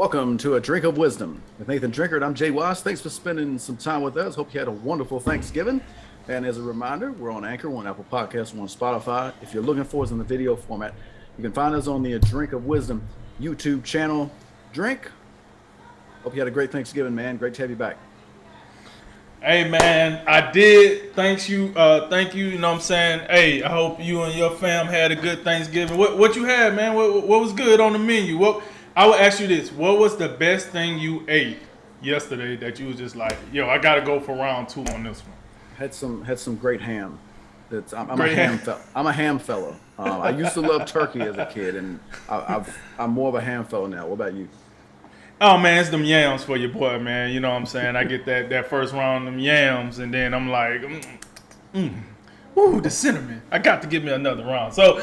Welcome to A Drink of Wisdom with Nathan Drinkard. I'm Jay Wise. Thanks for spending some time with us. Hope you had a wonderful Thanksgiving. And as a reminder, we're on Anchor, we're on Apple Podcasts, we're on Spotify. If you're looking for us in the video format, you can find us on the A Drink of Wisdom YouTube channel. Drink. Hope you had a great Thanksgiving, man. Great to have you back. Hey man, I did. Thank you. You know what I'm saying? Hey, I hope you and your fam had a good Thanksgiving. What you had, man? What was good on the menu? What I will ask you this: what was the best thing you ate yesterday that you was just like, yo, I gotta go for round two on this one? Had some great ham. I'm a Great. ham I'm a ham fellow. I used to love turkey as a kid, and I'm more of a ham fellow now. What about you? Oh man, it's them yams for your boy, man. You know what I'm saying? I get that first round of them yams, and then I'm like, ooh, the cinnamon. I got to give me another round. So,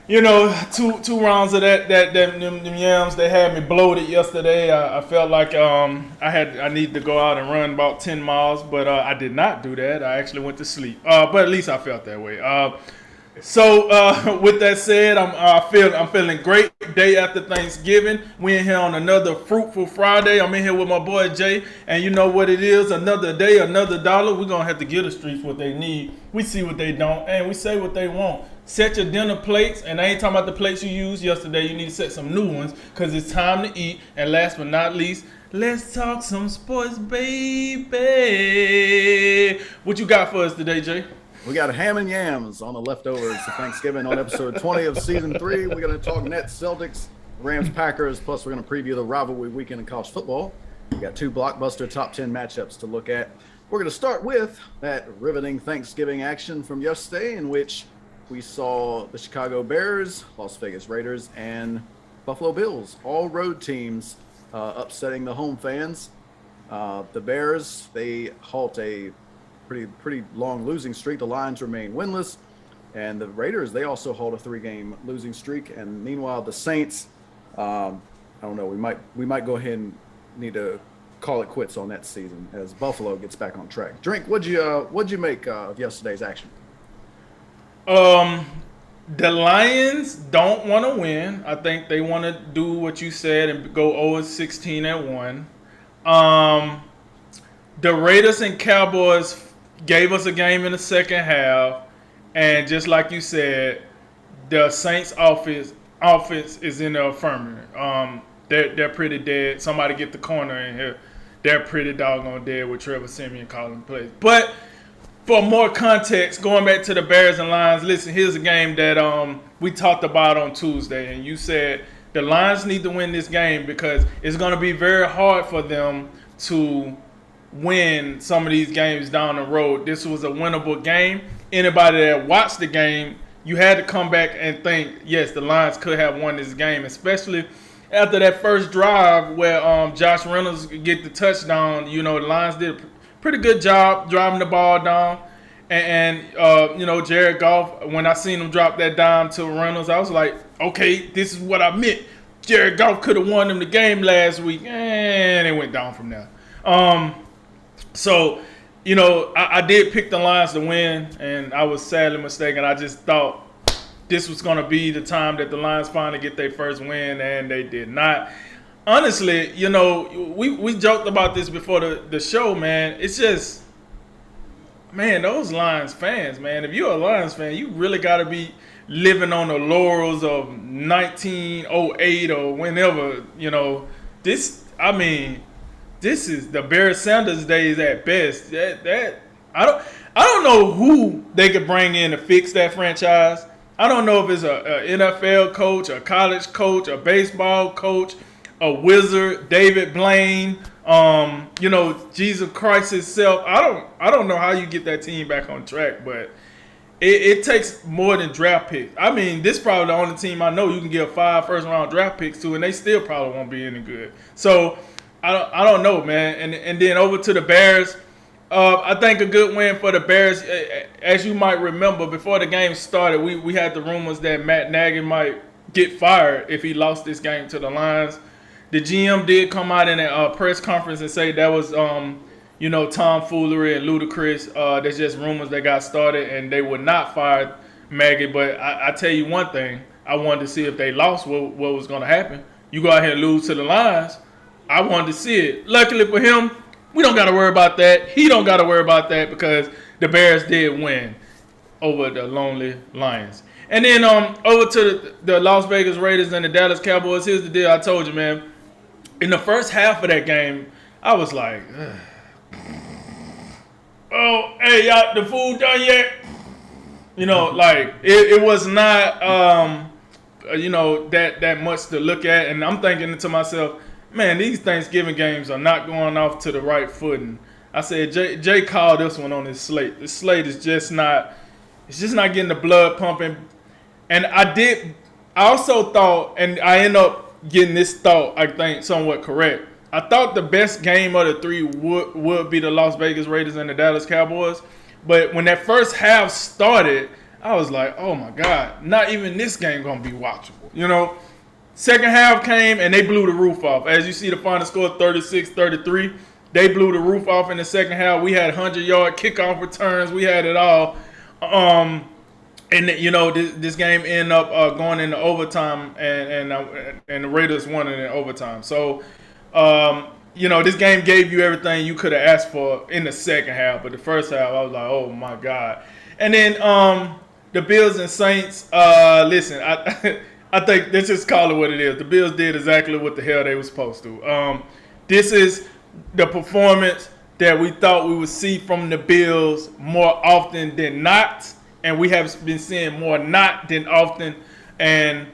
you know, two rounds of them yams. They had me bloated yesterday. I felt like I need to go out and run about 10 miles, but I did not do that. I actually went to sleep. But at least I felt that way. So with that said, I'm feeling great. Day after Thanksgiving, we in here on another fruitful Friday. I'm in here with my boy Jay, and you know what it is? Another day, another dollar. We're gonna have to give the streets what they need. We see what they don't, and we say what they want. Set your dinner plates, and I ain't talking about the plates you used yesterday. You need to set some new ones because it's time to eat. And last but not least, let's talk some sports, baby. What you got for us today, Jay? We got ham and yams on the leftovers of Thanksgiving on episode 20 of season 3. We're going to talk Nets, Celtics, Rams, Packers, plus we're going to preview the rivalry weekend in college football. We got 2 blockbuster top 10 matchups to look at. We're going to start with that riveting Thanksgiving action from yesterday, in which we saw the Chicago Bears, Las Vegas Raiders, and Buffalo Bills, all road teams, upsetting the home fans. The Bears, they halt a pretty long losing streak. The Lions remain winless, and the Raiders, they also hold a 3-game losing streak. And meanwhile, the Saints, I don't know, we might go ahead and need to call it quits on that season as Buffalo gets back on track. Drink, what'd you make of yesterday's action? The Lions don't want to win. I think they want to do what you said and go 0-16 at 1. The Raiders and Cowboys gave us a game in the second half, and just like you said, the Saints offense is in the affirmative. They're pretty dead. Somebody get the corner in here. They're pretty doggone dead with Trevor Siemian calling plays. But for more context, going back to the Bears and Lions, listen, here's a game that we talked about on Tuesday, and you said the Lions need to win this game because it's going to be very hard for them to win some of these games down the road. This was a winnable game. Anybody that watched the game, you had to come back and think, yes, the Lions could have won this game, especially after that first drive where Josh Reynolds get the touchdown. You know, the Lions did a pretty good job driving the ball down. And you know, Jared Goff, when I seen him drop that down to Reynolds, I was like, okay, this is what I meant. Jared Goff could have won them the game last week, and it went down from there. So, you know, I did pick the Lions to win, and I was sadly mistaken. I just thought this was going to be the time that the Lions finally get their first win, and they did not. Honestly, you know, we joked about this before the show, man. It's just, man, those Lions fans, man. If you're a Lions fan, you really got to be living on the laurels of 1908 or whenever, you know. This is the Barry Sanders days at best. I don't know who they could bring in to fix that franchise. I don't know if it's a NFL coach, a college coach, a baseball coach, a wizard, David Blaine, you know, Jesus Christ himself. I don't know how you get that team back on track, but it takes more than draft picks. I mean, this is probably the only team I know you can give 5 first-round draft picks to, and they still probably won't be any good. So I don't know, man. And then over to the Bears. I think a good win for the Bears. As you might remember, before the game started, we had the rumors that Matt Nagy might get fired if he lost this game to the Lions. The GM did come out in a press conference and say that was, you know, tomfoolery and ludicrous. There's just rumors that got started, and they would not fire Nagy. But I tell you one thing, I wanted to see if they lost what was going to happen. you go out here and lose to the Lions. I wanted to see it. Luckily for him, we don't got to worry about that. He don't got to worry about that because the Bears did win over the lonely Lions. And then over to the Las Vegas Raiders and the Dallas Cowboys. Here's the deal. I told you, man. In the first half of that game, I was like, oh, hey, y'all, the food done yet? You know, like, it was not, that much to look at. And I'm thinking to myself, man, these Thanksgiving games are not going off to the right footing. I said, Jay called this one on his slate. The slate is just not, it's just not getting the blood pumping. And I also thought, and I end up getting this thought, I think, somewhat correct. I thought the best game of the three would be the Las Vegas Raiders and the Dallas Cowboys. But when that first half started, I was like, oh my God, not even this game going to be watchable. You know, second half came and they blew the roof off. As you see the final score, 36-33. They blew the roof off in the second half. We had 100-yard kickoff returns. We had it all. And you know, this game ended up going into overtime, and the Raiders won it in overtime. So, you know, this game gave you everything you could have asked for in the second half, but the first half, I was like, oh my God. And then the Bills and Saints. Listen, I think let's just call it what it is. The Bills did exactly what the hell they were supposed to. This is the performance that we thought we would see from the Bills more often than not. And we have been seeing more not than often. And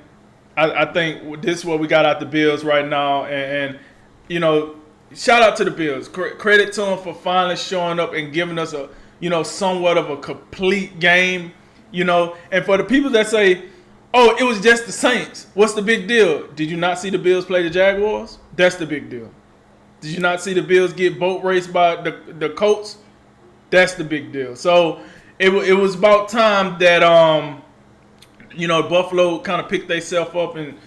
I think this is what we got out the Bills right now. And you know, shout out to the Bills. Credit to them for finally showing up and giving us a, you know, somewhat of a complete game. You know, and for the people that say, oh, it was just the Saints, what's the big deal? Did you not see the Bills play the Jaguars? That's the big deal. Did you not see the Bills get boat raced by the Colts? That's the big deal. So it was about time that you know, Buffalo kind of picked themselves up and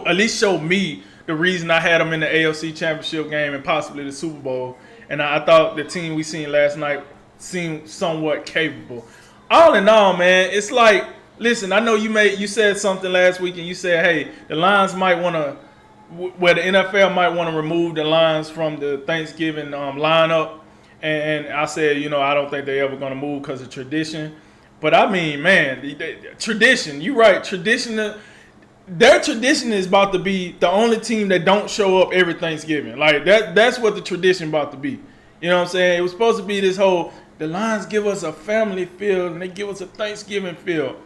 at least show me the reason I had them in the AFC Championship game and possibly the Super Bowl. And I thought the team we seen last night seemed somewhat capable. All in all, man, it's like, listen, I know you said something last week and you said, hey, the Lions might want to, where the NFL might want to remove the Lions from the Thanksgiving lineup. And I said, you know, I don't think they're ever going to move because of tradition. But I mean, man, tradition, you're right. Their tradition is about to be the only team that don't show up every Thanksgiving. Like that's what the tradition about to be. You know what I'm saying? It was supposed to be this whole, the Lions give us a family feel and they give us a Thanksgiving feel.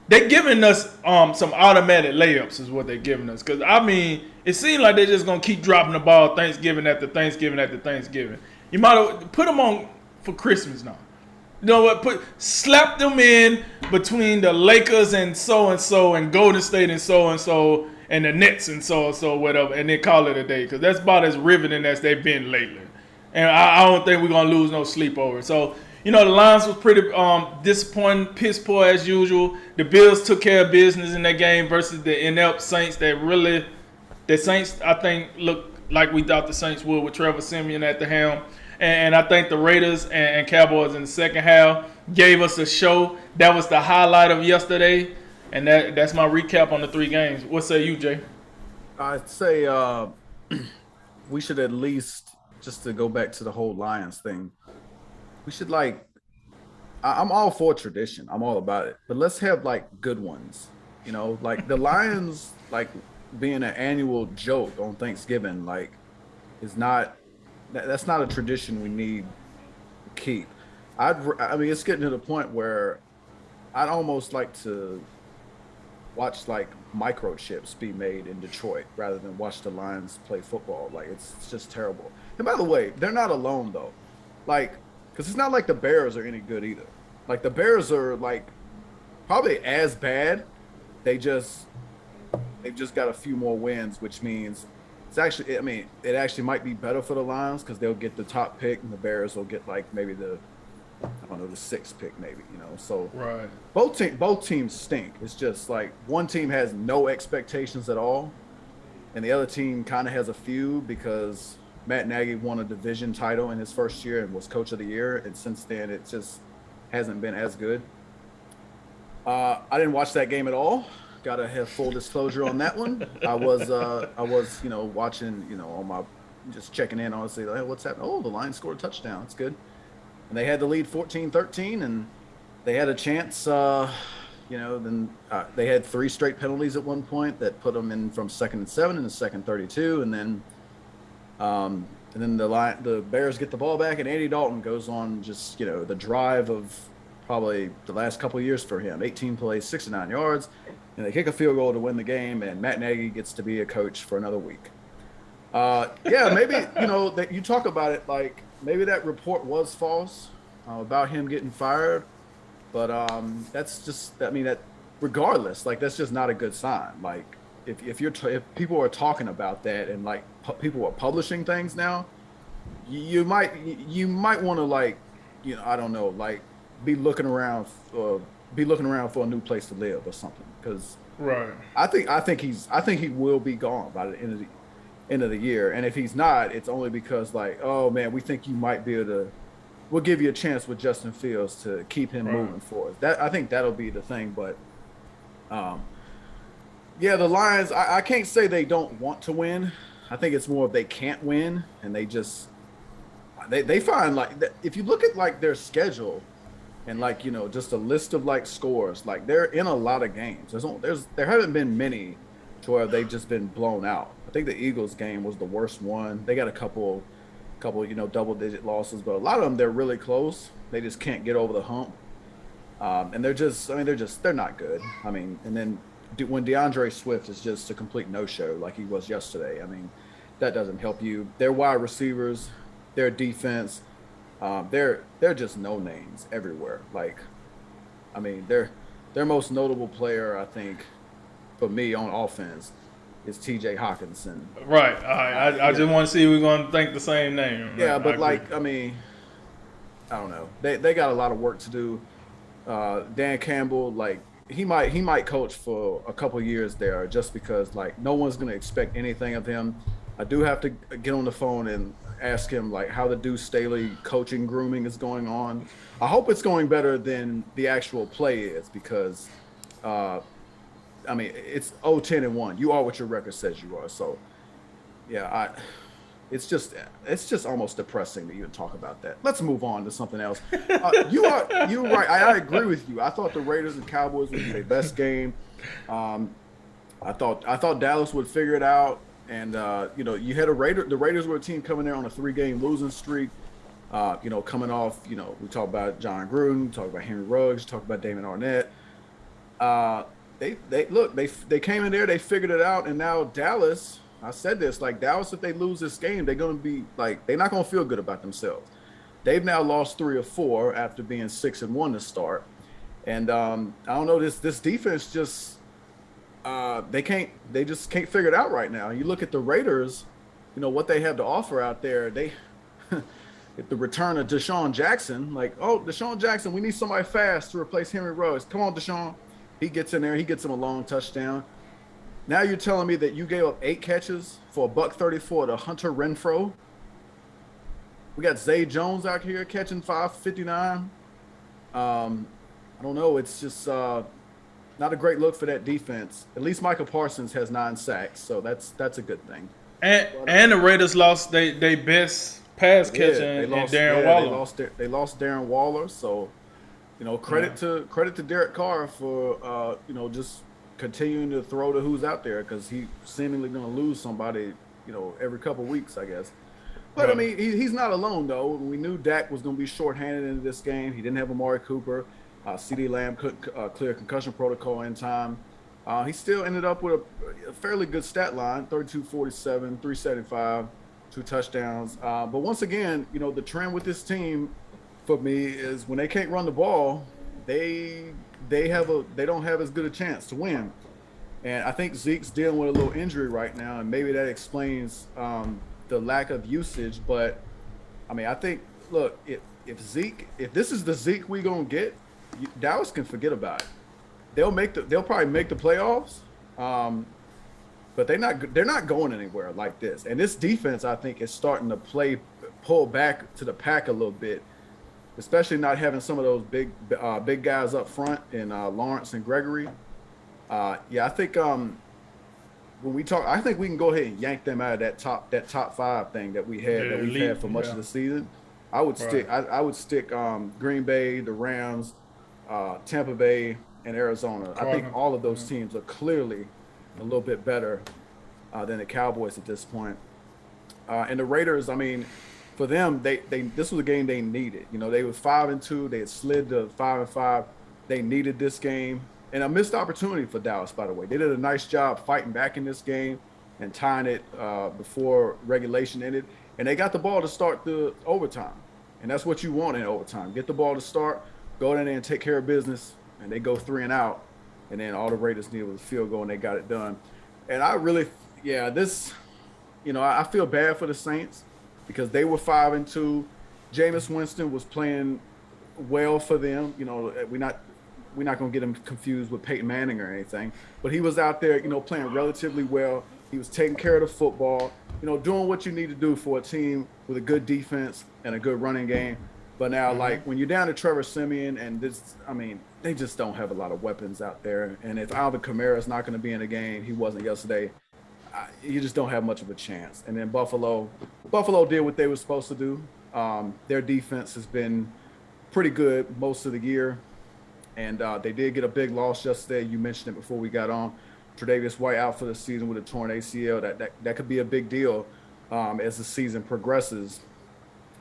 They're giving us some automatic layups is what they're giving us. Because, I mean, it seems like they're just going to keep dropping the ball Thanksgiving after Thanksgiving after Thanksgiving. You might have put them on for Christmas now. You know what? Slap them in between the Lakers and so and Golden State and so and the Nets and so whatever, and then call it a day because that's about as riveting as they've been lately. And I don't think we're gonna lose no sleep over it. So you know the Lions was pretty disappointing, piss poor as usual. The Bills took care of business in that game versus the inept Saints. The Saints I think looked like we thought the Saints would with Trevor Siemian at the helm. And I think the Raiders and Cowboys in the second half gave us a show. That was the highlight of yesterday. And that's my recap on the three games. What say you, Jay? I'd say we should at least, just to go back to the whole Lions thing, we should I'm all for tradition. I'm all about it. But let's have good ones. You know, like the Lions, being an annual joke on Thanksgiving, is not. That's not a tradition we need to keep. I mean, it's getting to the point where I'd almost like to watch microchips be made in Detroit rather than watch the Lions play football. It's just terrible. And by the way, they're not alone though. Because it's not like the Bears are any good either. The Bears are probably as bad. They've just got a few more wins, which means it's actually, I mean, it actually might be better for the Lions because they'll get the top pick and the Bears will get maybe the sixth pick maybe, you know. So right. Both teams stink. It's just one team has no expectations at all, and the other team kind of has a few because Matt Nagy won a division title in his first year and was coach of the year, and since then it just hasn't been as good. I didn't watch that game at all gotta have full disclosure on that one. I was watching, on my just checking in on say, hey, what's happening? Oh, the Lions scored a touchdown. It's good. And they had the lead 14-13, and they had a chance. Then they had 3 straight penalties at one point that put them in from 2nd and 7 and the second 32, and then the Bears get the ball back, and Andy Dalton goes on just the drive of probably the last couple of years for him. 18 plays, 69 yards, and they kick a field goal to win the game, and Matt Nagy gets to be a coach for another week. Maybe that you talk about it like maybe that report was false about him getting fired, but that's just that regardless, like that's just not a good sign. Like if people are talking about that and like people are publishing things now, you might want to I don't know, like be looking around for a new place to live or something, because right. I think he will be gone by the end of the year, and if he's not, it's only because like, oh man, we think you might be able to. We'll give you a chance with Justin Fields to keep him moving forward. I think that'll be the thing, but the Lions. I can't say they don't want to win. I think it's more of they can't win, and they just they find like if you look at like their schedule. And just a list of like scores, like they're in a lot of games. There haven't been many to where they've just been blown out. I think the Eagles game was the worst one. They got a couple double-digit losses, but a lot of them they're really close. They just can't get over the hump, and they're not good. I mean, and then when DeAndre Swift is just a complete no-show like he was yesterday, I mean, that doesn't help you. Their wide receivers, their defense. They're just no names everywhere. Like, I mean, their most notable player, I think, for me on offense, is T.J. Hockenson. Right. I just want to see if we're going to think the same name. Yeah, but I don't know. They got a lot of work to do. Dan Campbell, like he might coach for a couple years there, just because like no one's going to expect anything of him. I do have to get on the phone and ask him like how the Deuce Staley coaching grooming is going on. I hope it's going better than the actual play is, because it's 0-10-1. You are what your record says you are. So it's just almost depressing to even talk about that. Let's move on to something else. You're right. I agree with you. I thought the Raiders and Cowboys would be their best game. I thought Dallas would figure it out. And, you had the Raiders were a team coming there on a 3-game losing streak, coming off, we talk about John Gruden, talk about Henry Ruggs, talk about Damon Arnett. They came in there, they figured it out. And now Dallas, I said this, like Dallas, if they lose this game, they're going to be like, they're not going to feel good about themselves. They've now lost 3 or 4 after being 6-1 to start. And I don't know, this defense just, they just can't figure it out right now. You look at the Raiders, what they have to offer out there. They, if the return of Deshaun Jackson, like, oh, Deshaun Jackson, we need somebody fast to replace Henry Ruggs. Come on, Deshaun. He gets in there. He gets him a long touchdown. Now you're telling me that you gave up 8 catches for $134 to Hunter Renfrow. We got Zay Jones out here catching 559. I don't know. It's just not a great look for that defense. At least Michael Parsons has 9 sacks, so that's a good thing. And the Raiders lost they best pass catcher in Darren Waller. They lost Darren Waller, so credit to Derek Carr for just continuing to throw to who's out there, because he's seemingly going to lose somebody every couple weeks, I guess. But I mean, he's not alone though. We knew Dak was going to be shorthanded into this game. He didn't have Amari Cooper. CeeDee Lamb couldn't clear concussion protocol in time. He still ended up with a fairly good stat line: 32-47, 375, 2 touchdowns. But once again, the trend with this team for me is when they can't run the ball, they don't have as good a chance to win. And I think Zeke's dealing with a little injury right now, and maybe that explains the lack of usage. But I mean, I think, look, if this is the Zeke we gonna get, Dallas can forget about it. They'll probably make the playoffs, but they're not going anywhere like this. And this defense, I think, is starting to pull back to the pack a little bit, especially not having some of those big guys up front in Lawrence and Gregory. Yeah, I think when we talk, I think we can go ahead and yank them out of that top five thing that The we've elite, had for much of yeah, the season. I would right. stick I would stick Green Bay, the Rams, Tampa Bay, and Arizona. I think Cardinals. all of those Yeah. teams are clearly a little bit better than the Cowboys at this point. And the Raiders, I mean, for them, they this was a game they needed. You know, they were 5-2. They had slid to 5-5. They needed this game, and a missed opportunity for Dallas. By the way, they did a nice job fighting back in this game and tying it before regulation ended. And they got the ball to start the overtime, and that's what you want in overtime. Get the ball to start, go in there and take care of business, and they go 3-and-out. And then all the Raiders needed was a field goal, and they got it done. And I really, yeah, this I feel bad for the Saints because they were 5-2. Jameis Winston was playing well for them. You know, we're not going to get him confused with Peyton Manning or anything, but he was out there, playing relatively well. He was taking care of the football, doing what you need to do for a team with a good defense and a good running game. But now, like when you're down to Trevor Siemian and this, I mean, they just don't have a lot of weapons out there. And if Alvin Kamara is not going to be in the game, he wasn't yesterday. You just don't have much of a chance. And then Buffalo did what they were supposed to do. Their defense has been pretty good most of the year, and they did get a big loss yesterday. You mentioned it before we got on. Tre'Davious White out for the season with a torn ACL. That could be a big deal as the season progresses.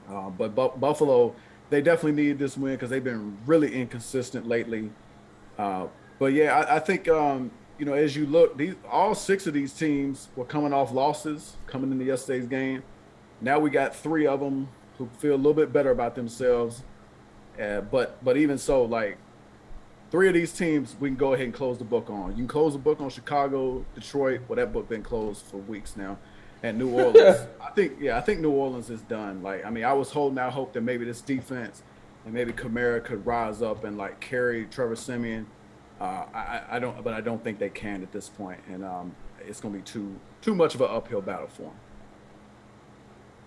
But Buffalo, they definitely need this win because they've been really inconsistent lately. But yeah, I think as you look, all six of these teams were coming off losses coming into yesterday's game. Now we got three of them who feel a little bit better about themselves. But even so, like three of these teams, we can go ahead and close the book on. You can close the book on Chicago, Detroit. Well, that book been closed for weeks now. And New Orleans, I think New Orleans is done. Like, I mean, I was holding out hope that maybe this defense and maybe Kamara could rise up and like carry Trevor Siemian. I don't think they can at this point, and it's going to be too much of an uphill battle for them.